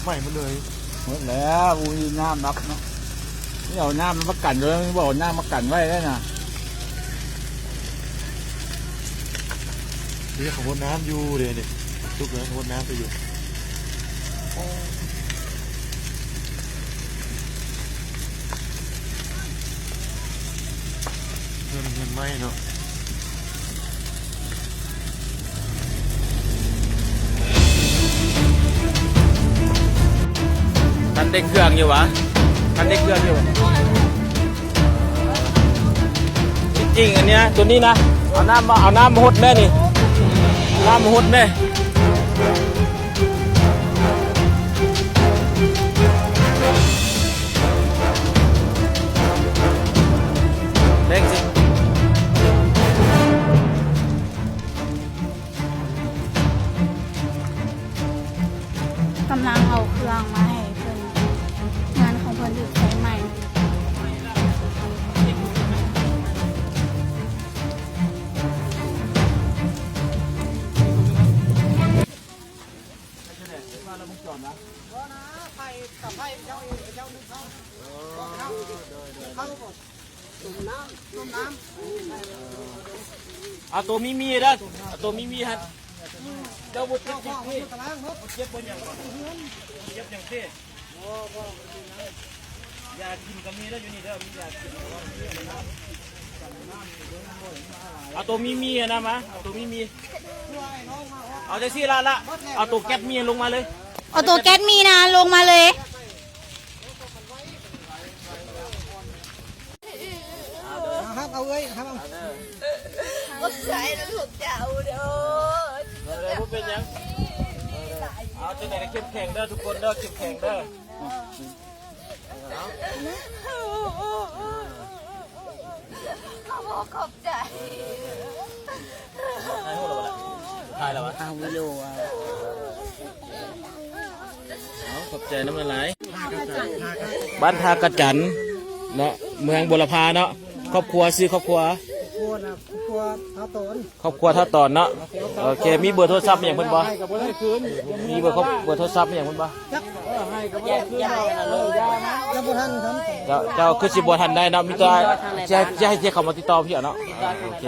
ใหม่มาเลยหมดแล้วอุ้ยน้ำรับเนาะนี่เอาน้ำมากันเลยไม่บอกน้ำมากันไว้ได้นะนี่ขบวนน้ำอยู่เดี๋ยวนี่ทุกเลยขบวนน้ำไปอยู่เงินไหมเนาะทันได้เครื่องอยู่วะทันได้เครื่องอยู่จริงอันเนี้ยตัวนี้นะเอาน้ำมาหดแม่นี่น้ำมาหดแม่เร่งสิกำลังเอาเครื่องมาให้เพิ่นงานของเพิ่นดึกใช้ใหม่เอาตัวมีนะเอาตัวมีฮะเจ้าบุตรเจ็บพี่เจ็บบนอย่างเจ็บอย่างพี่ยากินก็มีแล้วอยู่นี่เด้อมียากินเอาตัวมีนะมาเอาตัวมีเอาแท็กซี่ละเอาตัวแก๊สมีลงมาเลยเอาตัวแก๊สมีนะลงมาเลยครับเอาเลยครับเอาใส่แล้วถูกเจ้าเด้อพูดเป็นยังเอาจะไหนก็เข้มแข็งเด้อทุกคนเด้อเข้มแข็งเด้อขอบใจถ่ายแล้ววะเอาวิดีโอเอาขอบใจน้ำมันไหลบ้านทากระจันเนาะเมืองบุรพาเนาะครอบครัวซื้อครอบครัวครอบครัวท่าตอนเนาะโอเคมีเบอร์โทรศัพท์อย่างเพิ่นบ่มีเบอร์โทรศัพท์อย่างเพิ่นบ่เจ้าคือสิบ่ทันได้เนาะมีแต่จะให้เขามาติดต่อพี่เนาะโอเค